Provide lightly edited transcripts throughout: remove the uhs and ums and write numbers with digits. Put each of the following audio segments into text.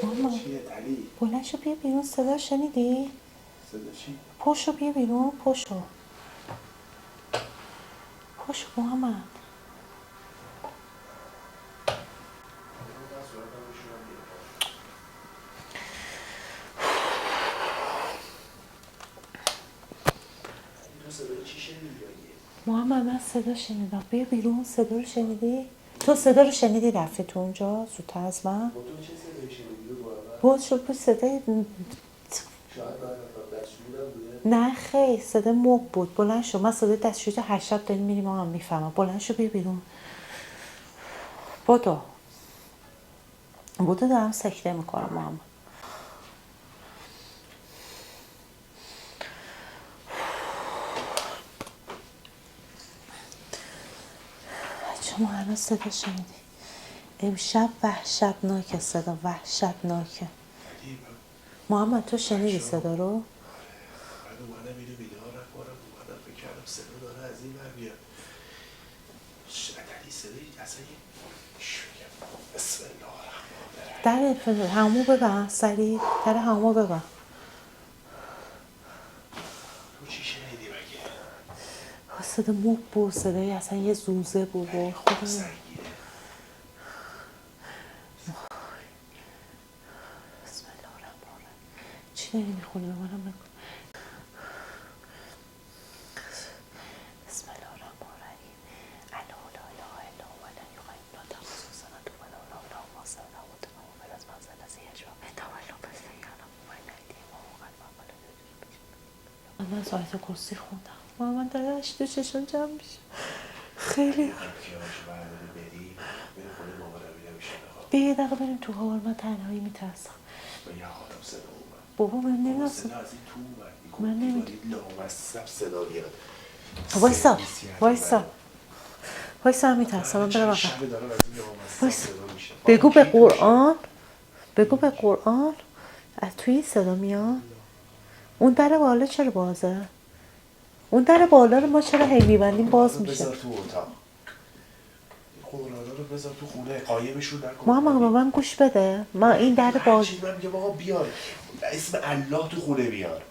محمد چیه دلی؟ بلند شو بیا بیرون. صدا شنیدی؟ صدا چی؟ پشو بیا بیرون. پشو محمد. صدا چی شنیدی؟ محمد من صدا شنیدم. بیا بیرون. صدا رو شنیدی؟ تو صدا رو شنیدی رفتی تو اونجا زودتر از من؟ با تو چه صدایی شنیدی؟ بگو اول. باز شد بود صدای شاید من دستشویی بوده. نه خیلی صدا موق بود. بلند شو. من صدای دستشویی تا 8 شب داریم میریم هم میفهمم. بلند شو بیا بیرون. بدو دارم سکته میکنم محمد. شما الان صدا شنیدی؟ امشب وحشتناکه. صدا وحشتناکه. محمد تو شنیدی صدا رو؟ من اومدم اینو بیدار نکنم. اومدم فکر کردم صدا داره از این ور میاد. دلی صدایی اصلا یه چی بگم؟ بسم الله الرحمن الرحیم. در همو ببن سریع. در همو ببن. تو چی شنیدی مگه؟ صدا موق بود. صدای اصلا یه زوزه بود. خدا سنگینه. بسم الله الرحمن الرحیم. چی داری میخونی به منم بگو. بسم الله الرحمن الرحیم. الا لا اله الا هو الحی القیوم لا تأخذه سنة ولا نوم له ما في السماوات وما في الأرض من ذا الذي يشفع عنده إلا بإذنه يعلم ما بين أيديهم وما خلفهم ولا يحيطون بشيء. من آیت کرسی خوندم. من داره اشک تو چشم جمع میشه. خیلی بیا یه دقیقه بریم تو هال. من تنهایی میترسم. بابا من نمیدونستم. من نمیدونم. وایسا هم میترسم. من برم آقا. بگو به قرآن از توی این صدا میاد. اون در بالا چرا بازه؟ اون در بالا رو ما چرا هی میبندیم باز میشه؟ بذار تو اتاق. قرانا رو بذار تو خونه. قایمشون نکن. محمد به من گوش بده. من این در باز. من میگم آقا بیار اسم الله تو خونه بیار.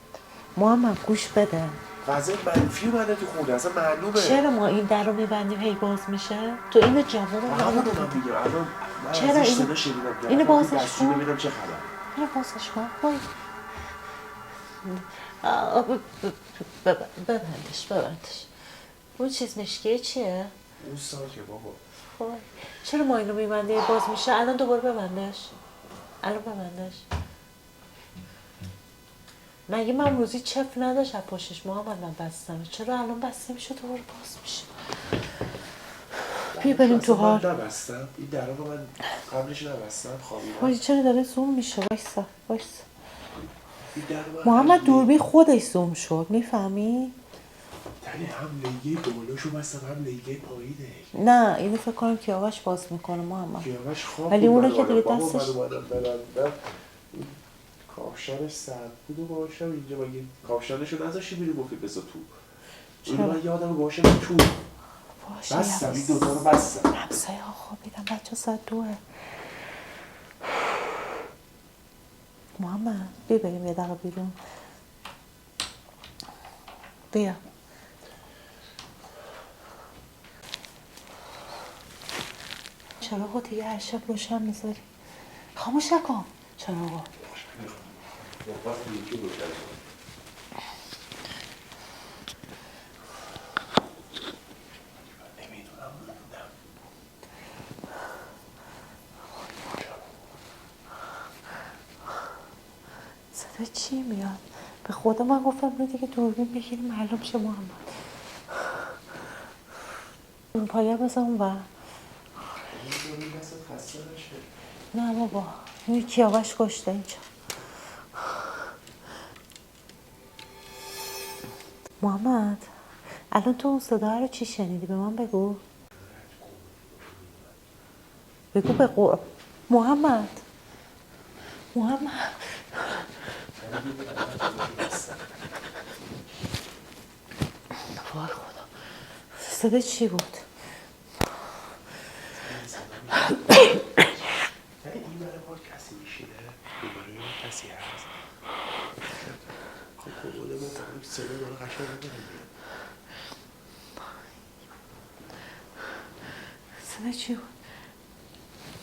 محمد گوش بده. فضای منفی اومده تو خونه. اصلا معلومه. چرا ما این در رو میبندیم هی باز میشه؟ تو اینو جواب رو همونو من میگم. الان چرا ازش اینو صدا شنیدم. اینو بازش کن. ببینم چه خبر. اینو بازش کن. وای. ببندش. اون چیز مشکیه چیه؟ اون ساکه بابا. وای. چرا ما اینو میبندیم باز میشه؟ الان دوباره ببندش. مگه من روزی چف نداشت از پشتش محمد من بستم. چرا الان بسته میشه دوباره باز میشه؟ بیا بریم تو هال. من نبستم. این درا رو من قبلش نبستم. خوابیدم. وای چرا داره زوم میشه؟ وایسا. محمد دوربین خودش زوم شد. میفهمی؟ دلی هم لیگه بالاشو بستم هم لیگه پایینه. نه اینو فکر کنم کیاوش باز میکنه محمد. کیاوش خواب ولی بود. اونو که دیگه دستش من اومدم برندم. کافشنش سرد بود و باشم اینجا. مگه کافشنشو نذاشتی بیری گفتی بذار تو. اونو من یادم باشم تو. بستم این دوتا رو بستم. همسایه ها خوابیدن. بچه ساعت 2. محمد بیا بریم یه دقیقه بیرون. بیا. چراغو دیگه هر شب روشن میذاری. خاموش نکن چراغو. صدا چی میاد؟ به خدا من گفتم رو دیگه دوربین بگیریم معلوم شه محمد. اون پایه بزن اون بر. نه بابا این کیاوش کشته اینجا. محمد الان تو اون صدا رو چی شنیدی؟ به من بگو به قرآن. محمد وای خدا صدا چی بود؟ این همین صدا داره قشنگ میکنه. صدا چی بود؟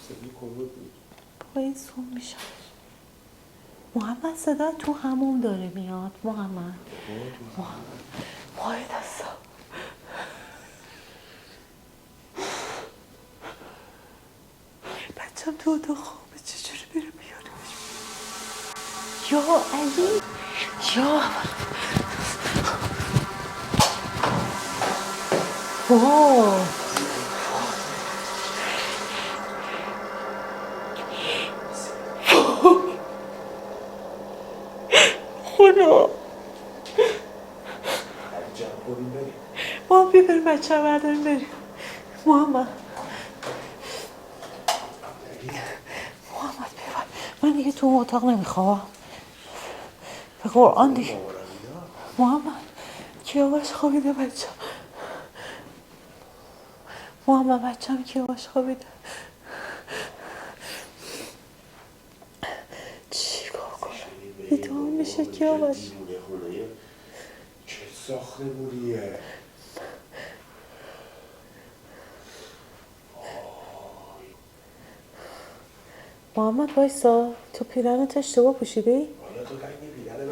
صدای کمد بود. با این سون میشه. محمد صدا تو همون داره میاد. محمد وای دستا بچم تو اتاق خوابه چجوری بره بیاره یا علی یا وای خدا ما ببریم بچه برداریم بریم محمد ببر من دیگه تو اون اتاق نمیخوام به قرآن دیگه محمد کیاوش خوابیده بچه محمد بچه هم کیاوش خوابیده چیکار کنم بیدار میشه کیاوش چه ساخته بوریه محمد وایسا تو پیرنت اشتباه پوشیدی؟ حالا تو رنگ پیرن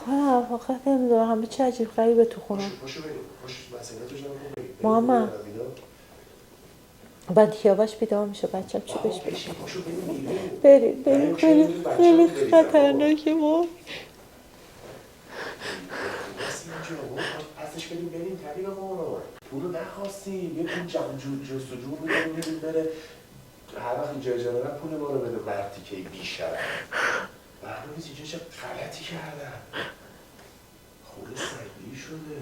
من خب فقط نمیدونم همه چی عجیب غریبه تو خونه پاشو بریم پاشو مسئله تو جمع کن محمد بعد کیاوش بیدار میشه بچم چی بهش بگم پاشو بریم خیلی خطرناکه ما پسش بریم طبیب ما پولو نخواستیم یه پول جستجو میکنیم بره هر وقت اینجا اجاره من پول ما رو بده مرتی که بیشتر معلوم نیست اینجا چه غلطی کردن خونه سنگی شده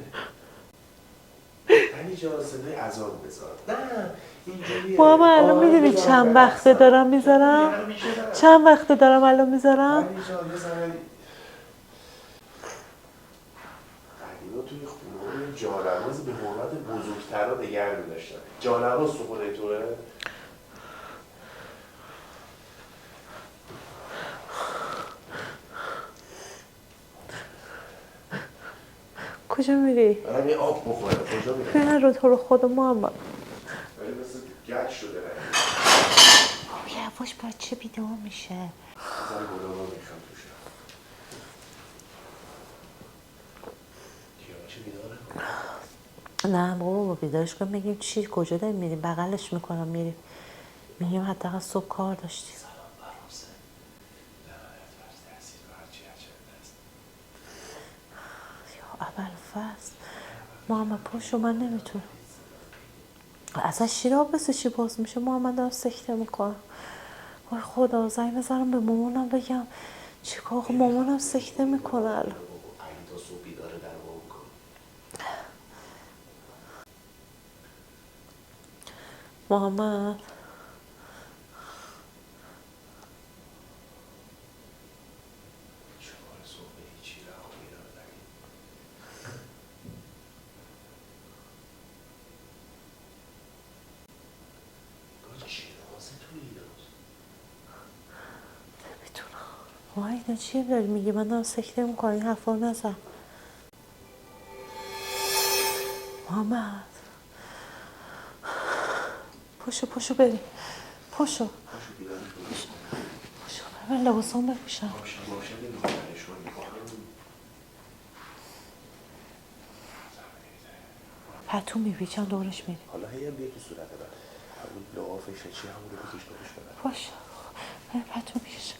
علی جان صدای اذان بذار نه اینجوریه محمد الان میدونی چند وقته دارم میذارم؟ چند وقته دارم الان میذارم؟ علی جان یه ذره قدیما توی خونه جالباز به حرمت بزرگترها نگه می‌داشتن جالباز تو خونه توه؟ کجا میری؟ برم یه آب بخورم کجا میری؟ نه رو تو رو خدا محمد ولی مثل گچ شده یواش بچه بیدار میشه بزن گلابا میخوام توشم کیاوش بیداره؟ نه بابا بیدارش کنم میگیم چی کجا داریم میریم بغلش میکنم میریم میگیم حداقل صبح کار داشتیم سلام برامسه لعنت بر تحصیل و هرچی هست یا ابوالفضل محمد پاشو من نمیتونم اصلا شیراب بسه چی باز میشه محمد دارم سکته میکنم وای خدا زنگ بزنم به مامانم بگم چیکار کنم مامانم سکته میکنه الان علی تا صبح بیداره در واقع کن محمد چهار صبح هیچی را بیداره داریم چی رازه توی ایداز نمیتونم وای اینا چیه داری میگی من دارم سکته میکنم این حرفا رو نزن محمد پاشو بریم پاشو من لباسام بپوشم باشه نمیخوام برشون پتو میپیچم دورش میری حالا هی بیا تو صورت من همون لعافش چی همون رو بکش کنم پاشو من پتو میکشم